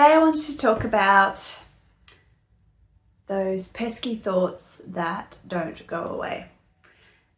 Today I wanted to talk about those pesky thoughts that don't go away.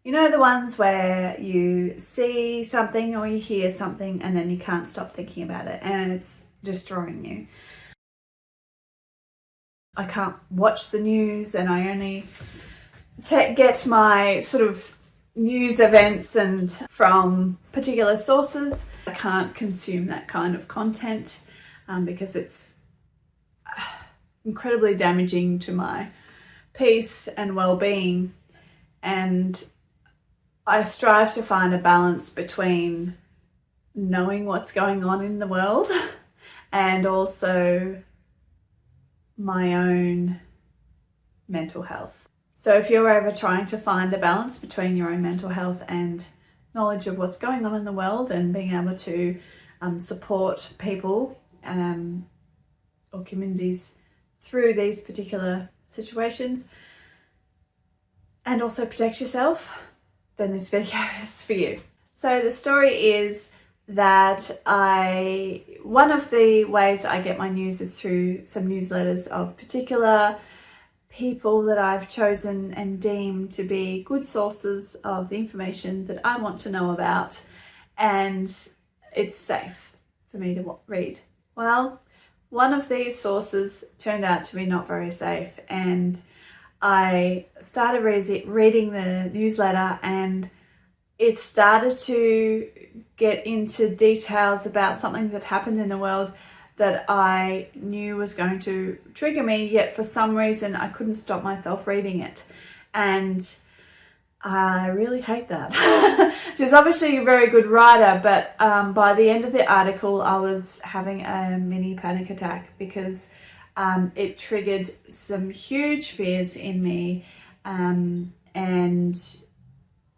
You know, the ones where you see something or you hear something and then you can't stop thinking about it and it's destroying you. I can't watch the news and I only get my sort of news events and from particular sources. I can't consume that kind of content because it's incredibly damaging to my peace and well-being, and I strive to find a balance between knowing what's going on in the world and also my own mental health. So if you're ever trying to find a balance between your own mental health and knowledge of what's going on in the world and being able to support people or communities through these particular situations and also protect yourself, then this video is for you. So the story is that one of the ways I get my news is through some newsletters of particular people that I've chosen and deemed to be good sources of the information that I want to know about, and it's safe for me to read. Well, one of these sources turned out to be not very safe, and I started reading the newsletter and it started to get into details about something that happened in the world that I knew was going to trigger me, yet for some reason I couldn't stop myself reading it. And I really hate that. She's obviously a very good writer, but by the end of the article I was having a mini panic attack because it triggered some huge fears in me, and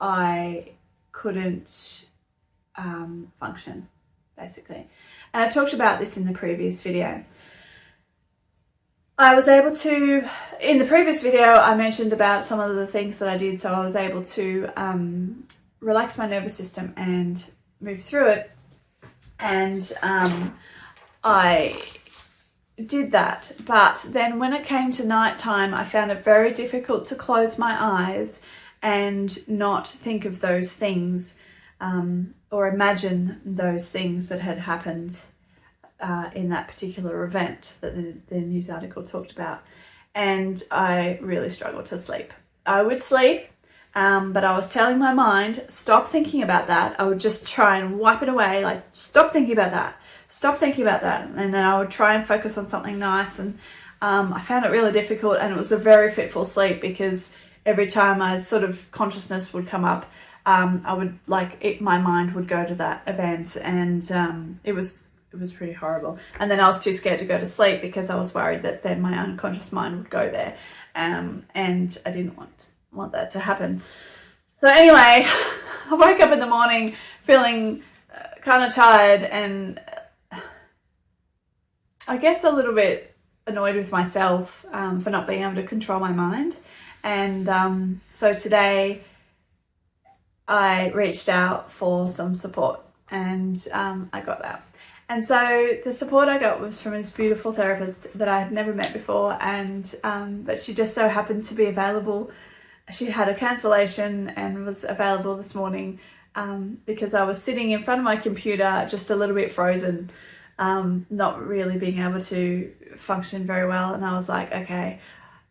I couldn't function, basically. And I talked about this in the previous video. I was able to, in the previous video, I mentioned about some of the things that I did, so I was able to relax my nervous system and move through it. And I did that. But then when it came to nighttime, I found it very difficult to close my eyes and not think of those things or imagine those things that had happened in that particular event that the news article talked about. And I really struggled to sleep. I would sleep, but I was telling my mind, stop thinking about that. I would just try and wipe it away, like, stop thinking about that, stop thinking about that. And then I would try and focus on something nice. And I found it really difficult, and it was a very fitful sleep because every time a sort of consciousness would come up, I would my mind would go to that event, and it was pretty horrible. And then I was too scared to go to sleep because I was worried that then my unconscious mind would go there, and I didn't want that to happen. So anyway, I woke up in the morning feeling kind of tired and I guess a little bit annoyed with myself for not being able to control my mind. And so today I reached out for some support, and I got that. And so the support I got was from this beautiful therapist that I had never met before, and but she just so happened to be available. She had a cancellation and was available this morning because I was sitting in front of my computer just a little bit frozen, not really being able to function very well. And I was like, okay,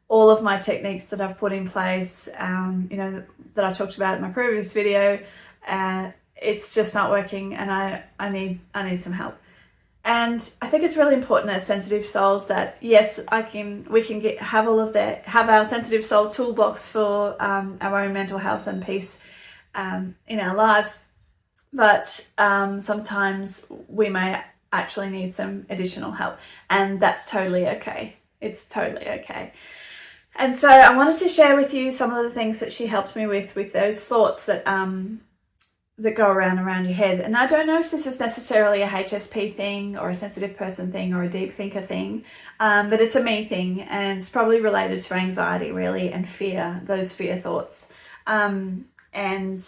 all of my techniques that I've put in place, you know, that I talked about in my previous video, it's just not working, and I need some help. And I think it's really important as sensitive souls that yes, we can have our sensitive soul toolbox for our own mental health and peace in our lives, but sometimes we may actually need some additional help, and that's totally okay. It's totally okay. And so I wanted to share with you some of the things that she helped me with those thoughts that that go around your head. And I don't know if this is necessarily a HSP thing or a sensitive person thing or a deep thinker thing, but it's a me thing, and it's probably related to anxiety really, and fear, those fear thoughts. And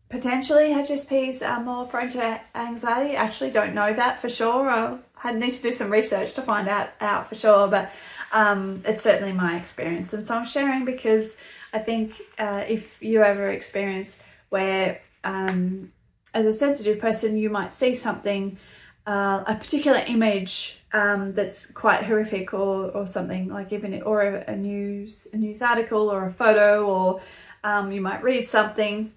potentially HSPs are more prone to anxiety. I actually don't know that for sure. I need to do some research to find out for sure, but it's certainly my experience. And so I'm sharing because I think if you ever experience where as a sensitive person you might see something, a particular image that's quite horrific or something, like even or a news article or a photo, or you might read something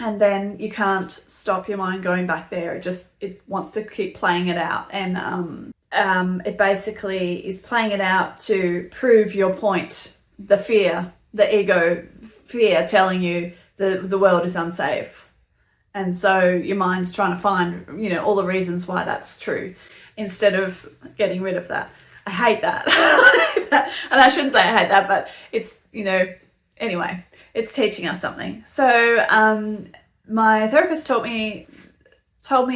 and then you can't stop your mind going back there. It wants to keep playing it out, and it basically is playing it out to prove your point. The fear, the ego fear, telling you the world is unsafe, and so your mind's trying to find all the reasons why that's true, instead of getting rid of that. I hate that. And I shouldn't say I hate that, but it's anyway, it's teaching us something. So my therapist told me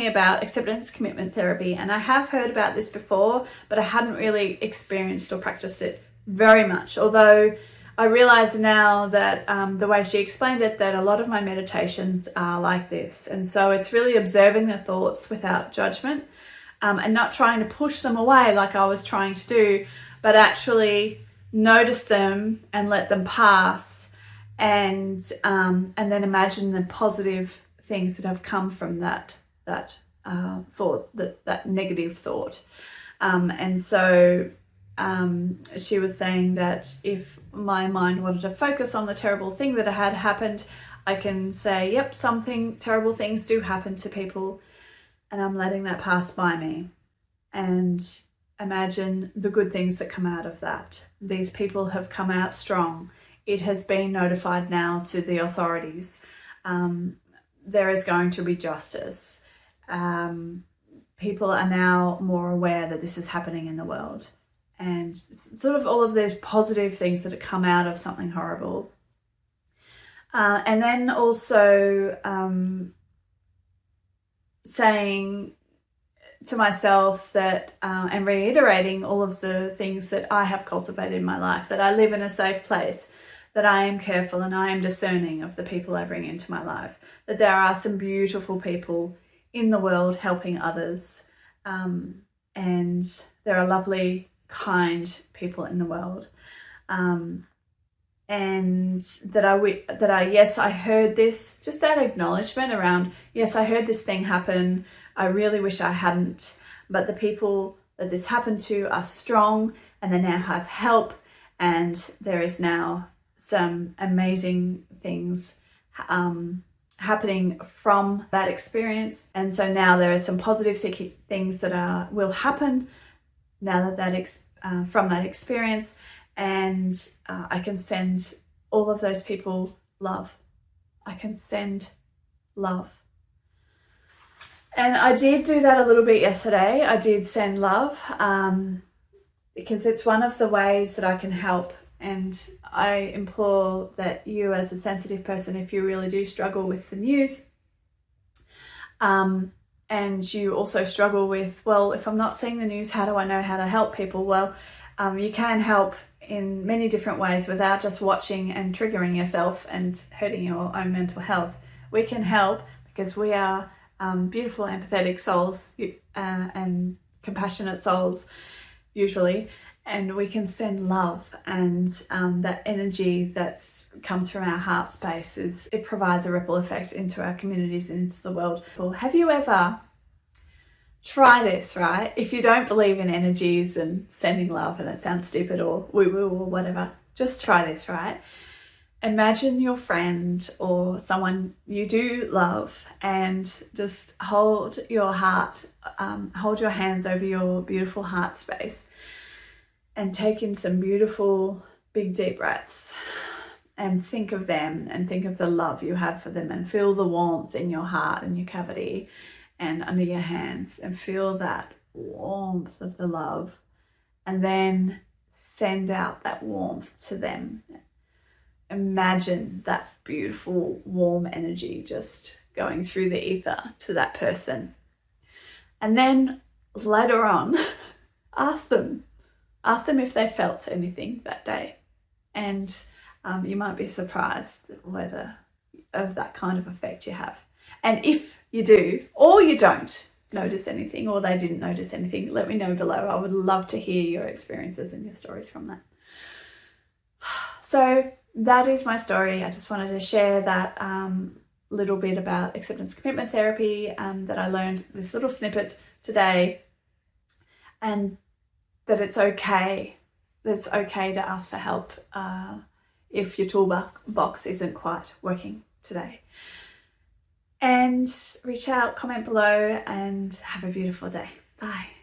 about acceptance commitment therapy, and I have heard about this before, but I hadn't really experienced or practiced it very much, although I realize now that the way she explained it, that a lot of my meditations are like this. And so it's really observing the thoughts without judgment, and not trying to push them away like I was trying to do, but actually notice them and let them pass, and then imagine the positive things that have come from that thought, that negative thought. And so she was saying that if my mind wanted to focus on the terrible thing that had happened, I can say, yep, terrible things do happen to people, and I'm letting that pass by me, and imagine the good things that come out of that. These people have come out strong. It has been notified now to the authorities. There is going to be justice. People are now more aware that this is happening in the world, and sort of all of these positive things that have come out of something horrible. And then also saying to myself that and reiterating all of the things that I have cultivated in my life, that I live in a safe place, that I am careful and I am discerning of the people I bring into my life, that there are some beautiful people in the world helping others, and there are lovely, kind people in the world, and that yes, I heard this, just that acknowledgement around, yes, I heard this thing happen, I really wish I hadn't, but the people that this happened to are strong and they now have help, and there is now some amazing things happening from that experience. And so now there are some positive things that will happen now from that experience, and I can send all of those people love. I can send love. And I did do that a little bit yesterday. I did send love because it's one of the ways that I can help. And I implore that you, as a sensitive person, if you really do struggle with the news, and you also struggle with, well, if I'm not seeing the news, how do I know how to help people? Well, you can help in many different ways without just watching and triggering yourself and hurting your own mental health. We can help because we are beautiful, empathetic souls and compassionate souls, usually. And we can send love, and that energy that comes from our heart space, it provides a ripple effect into our communities and into the world. Well, have you ever tried this, right? If you don't believe in energies and sending love, and it sounds stupid or woo-woo or whatever, just try this, right? Imagine your friend or someone you do love, and just hold your heart, hold your hands over your beautiful heart space, and take in some beautiful big deep breaths, and think of them and think of the love you have for them, and feel the warmth in your heart and your cavity and under your hands, and feel that warmth of the love, and then send out that warmth to them. Imagine that beautiful warm energy just going through the ether to that person. And then later on, ask them if they felt anything that day, and you might be surprised whether of that kind of effect you have. And if you do, or you don't, notice anything or they didn't notice anything, let me know below. I would love to hear your experiences and your stories from that. So that is my story. I just wanted to share that little bit about acceptance commitment therapy that I learned, this little snippet today, and that it's okay. It's okay to ask for help if your toolbox isn't quite working today. And reach out, comment below, and have a beautiful day. Bye.